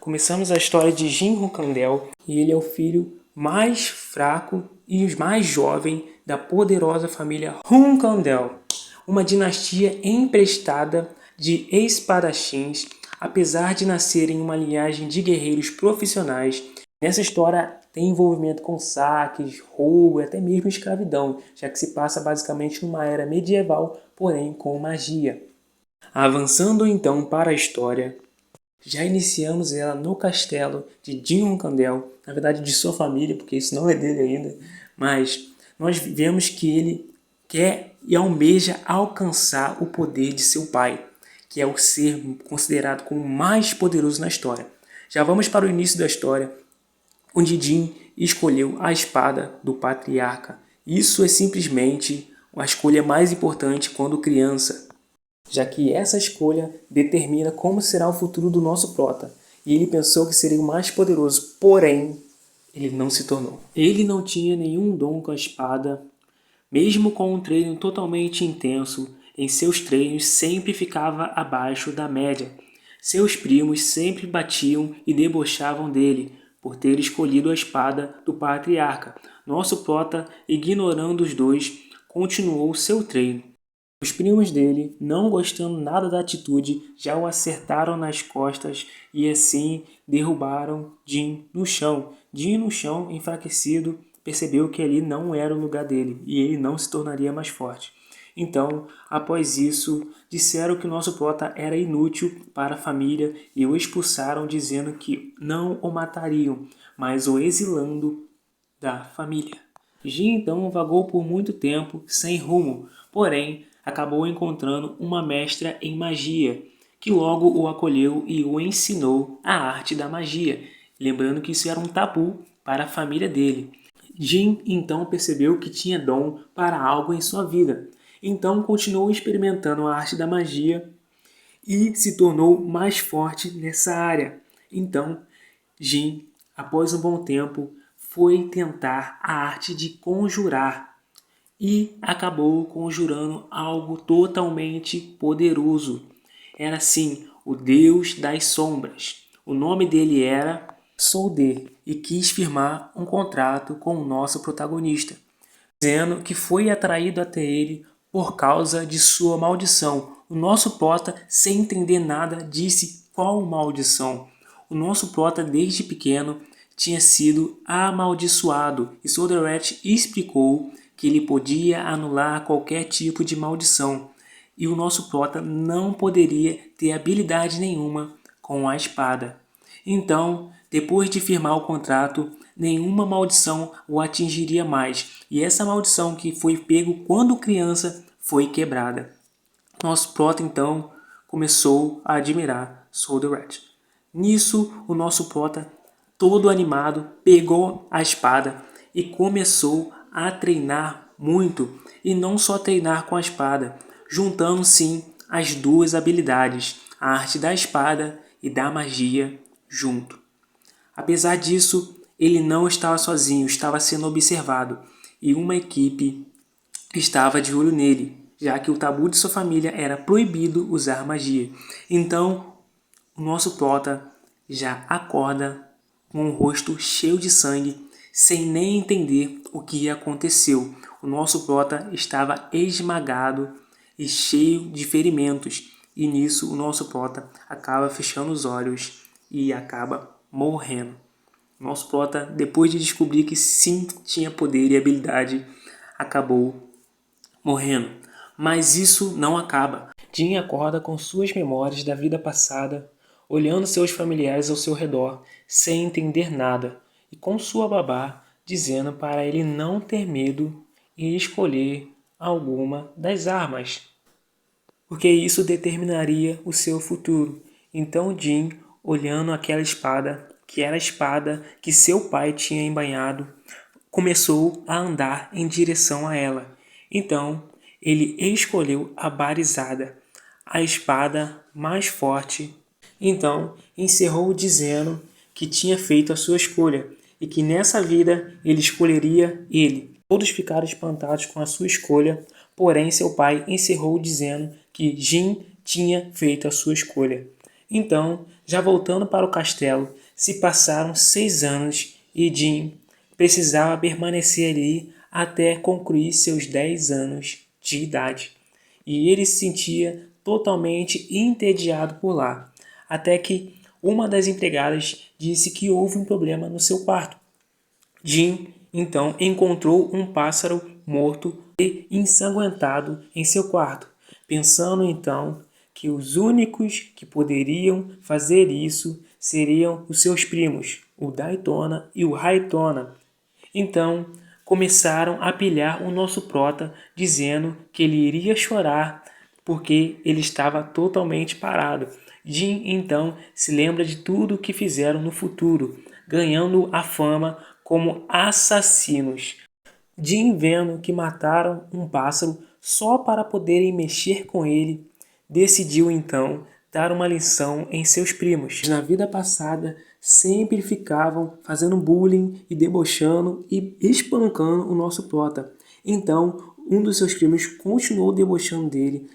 começamos a história de Jin Ukandel e ele é o filho mais fraco e o mais jovem da poderosa família Ukandel, uma dinastia emprestada de espadachins, apesar de nascer em uma linhagem de guerreiros profissionais. Nessa história tem envolvimento com saques, roubo e até mesmo escravidão, já que se passa basicamente numa era medieval, porém com magia. Avançando então para a história, já iniciamos ela no castelo de Jin Ukandel, na verdade de sua família, porque isso não é dele ainda, mas nós vemos que ele quer e almeja alcançar o poder de seu pai, que é o ser considerado como o mais poderoso na história. Já vamos para o início da história, onde Jin escolheu a espada do patriarca. Isso é simplesmente a escolha mais importante quando criança, já que essa escolha determina como será o futuro do nosso prota. E ele pensou que seria o mais poderoso, porém, ele não se tornou. Ele não tinha nenhum dom com a espada, mesmo com um treino totalmente intenso, em seus treinos sempre ficava abaixo da média. Seus primos sempre batiam e debochavam dele, por ter escolhido a espada do patriarca. Nosso prota, ignorando os dois, continuou seu treino. Os primos dele, não gostando nada da atitude, já o acertaram nas costas e assim derrubaram Jin no chão. Jin no chão, enfraquecido, percebeu que ali não era o lugar dele e ele não se tornaria mais forte. Então, após isso, disseram que o nosso prota era inútil para a família e o expulsaram dizendo que não o matariam, mas o exilando da família. Jin então vagou por muito tempo sem rumo, porém acabou encontrando uma mestra em magia, que logo o acolheu e o ensinou a arte da magia, lembrando que isso era um tabu para a família dele. Jin então percebeu que tinha dom para algo em sua vida, então continuou experimentando a arte da magia e se tornou mais forte nessa área. Então, Jin, após um bom tempo, foi tentar a arte de conjurar e acabou conjurando algo totalmente poderoso. Era sim o Deus das Sombras. O nome dele era Solder e quis firmar um contrato com o nosso protagonista, dizendo que foi atraído até ele por causa de sua maldição. O nosso prota, sem entender nada, disse qual maldição. O nosso prota, desde pequeno, tinha sido amaldiçoado e Solderet explicou que ele podia anular qualquer tipo de maldição e o nosso prota não poderia ter habilidade nenhuma com a espada. Então, depois de firmar o contrato, nenhuma maldição o atingiria mais, e essa maldição que foi pego quando criança foi quebrada. Nosso prota então começou a admirar Solderet. Nisso, o nosso prota, todo animado, pegou a espada e começou a treinar muito, e não só treinar com a espada, juntando sim as duas habilidades, a arte da espada e da magia junto. Apesar disso, ele não estava sozinho, estava sendo observado e uma equipe estava de olho nele, já que o tabu de sua família era proibido usar magia. Então, o nosso prota já acorda com o rosto cheio de sangue, sem nem entender o que aconteceu. O nosso prota estava esmagado e cheio de ferimentos, e nisso o nosso prota acaba fechando os olhos e acaba morrendo. Nosso prota, depois de descobrir que sim tinha poder e habilidade, acabou morrendo. Mas isso não acaba. Jin acorda com suas memórias da vida passada, olhando seus familiares ao seu redor, sem entender nada, e com sua babá dizendo para ele não ter medo e escolher alguma das armas, porque isso determinaria o seu futuro. Então Jin, olhando aquela espada, que era a espada que seu pai tinha embainhado, começou a andar em direção a ela. Então ele escolheu a barizada, a espada mais forte. Então encerrou dizendo que tinha feito a sua escolha e que nessa vida ele escolheria ele. Todos ficaram espantados com a sua escolha, porém seu pai encerrou dizendo que Jin tinha feito a sua escolha. Então Já voltando para o castelo, se passaram 6 anos e Jin precisava permanecer ali até concluir seus 10 anos de idade. E ele se sentia totalmente entediado por lá, até que uma das empregadas disse que houve um problema no seu quarto. Jin então encontrou um pássaro morto e ensanguentado em seu quarto, pensando então que os únicos que poderiam fazer isso seriam os seus primos, o Daytona e o Raytona. Então começaram a pilhar o nosso prota, dizendo que ele iria chorar porque ele estava totalmente parado. Jin então se lembra de tudo o que fizeram no futuro, ganhando a fama como assassinos. Jin, vendo que mataram um pássaro só para poderem mexer com ele, decidiu então dar uma lição em seus primos. Na vida passada, sempre ficavam fazendo bullying e debochando e espancando o nosso prota. Então, um dos seus primos continuou debochando dele,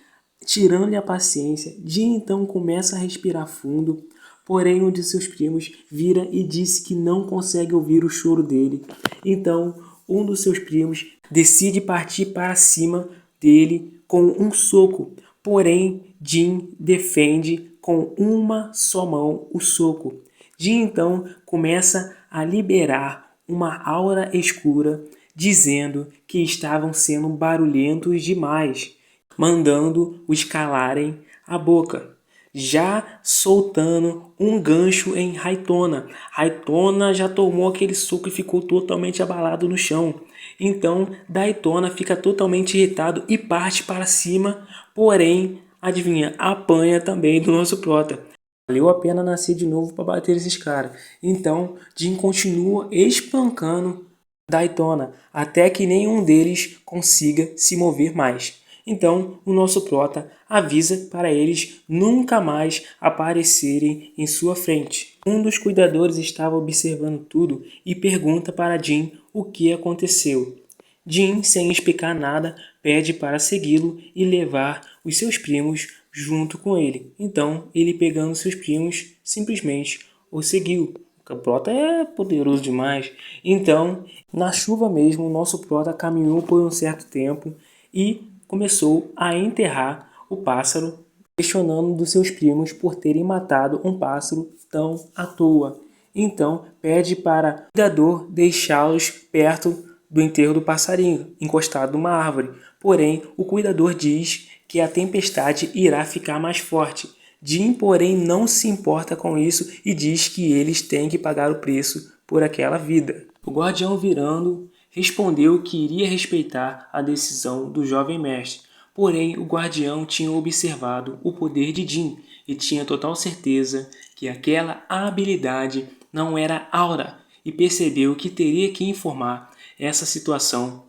tirando-lhe a paciência. Jin então começa a respirar fundo, porém um de seus primos vira e disse que não consegue ouvir o choro dele. Então, um dos seus primos decide partir para cima dele com um soco, porém Jin defende com uma só mão o soco. Jin então começa a liberar uma aura escura, dizendo que estavam sendo barulhentos demais, mandando os calarem a boca, já soltando um gancho em Raytona. Raytona já tomou aquele soco e ficou totalmente abalado no chão. Então Daytona fica totalmente irritado e parte para cima, porém, adivinha, apanha também do nosso prota. Valeu a pena nascer de novo para bater esses caras. Então Jin continua espancando Daytona até que nenhum deles consiga se mover mais. Então, o nosso prota avisa para eles nunca mais aparecerem em sua frente. Um dos cuidadores estava observando tudo e pergunta para Jin o que aconteceu. Jin, sem explicar nada, pede para segui-lo e levar os seus primos junto com ele. Então, ele pegando seus primos, simplesmente o seguiu. O prota é poderoso demais. Então, na chuva mesmo, o nosso prota caminhou por um certo tempo e começou a enterrar o pássaro, questionando dos seus primos por terem matado um pássaro tão à toa. Então pede para o cuidador deixá-los perto do enterro do passarinho, encostado numa árvore. Porém, o cuidador diz que a tempestade irá ficar mais forte. Jin, porém, não se importa com isso e diz que eles têm que pagar o preço por aquela vida. O guardião, virando, respondeu que iria respeitar a decisão do jovem mestre. Porém, o guardião tinha observado o poder de Jin e tinha total certeza que aquela habilidade não era aura e percebeu que teria que informar essa situação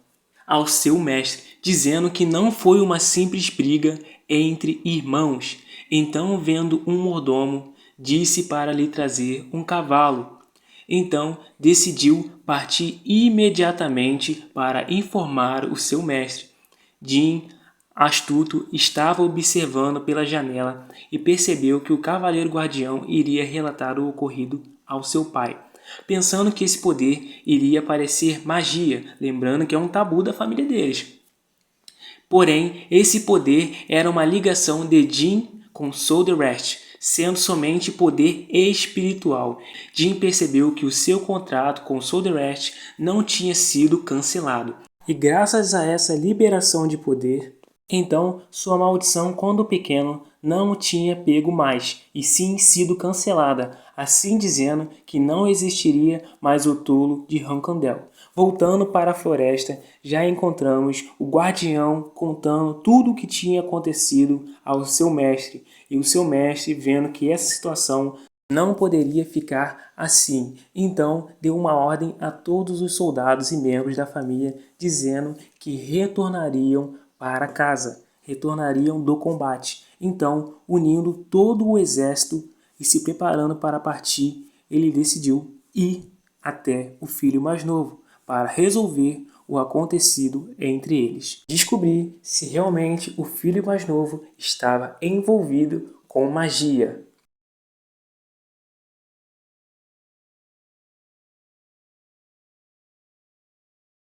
ao seu mestre, dizendo que não foi uma simples briga entre irmãos. Então, vendo um mordomo, disse para lhe trazer um cavalo. Então decidiu partir imediatamente para informar o seu mestre. Jin, astuto, estava observando pela janela e percebeu que o cavaleiro guardião iria relatar o ocorrido ao seu pai, pensando que esse poder iria parecer magia, lembrando que é um tabu da família deles. Porém, esse poder era uma ligação de Jin com Soul the Rest, sendo somente poder espiritual. Jin percebeu que o seu contrato com Soul the Rest não tinha sido cancelado. E graças a essa liberação de poder, então sua maldição quando pequeno não tinha pego mais, e sim sido cancelada, assim dizendo que não existiria mais o tolo de Rankandel. Voltando para a floresta, já encontramos o guardião contando tudo o que tinha acontecido ao seu mestre, e o seu mestre, vendo que essa situação não poderia ficar assim, então deu uma ordem a todos os soldados e membros da família, dizendo que retornariam para casa, retornariam do combate. Então, unindo todo o exército e se preparando para partir, ele decidiu ir até o filho mais novo para resolver o acontecido entre eles. Descobrir se realmente o filho mais novo estava envolvido com magia.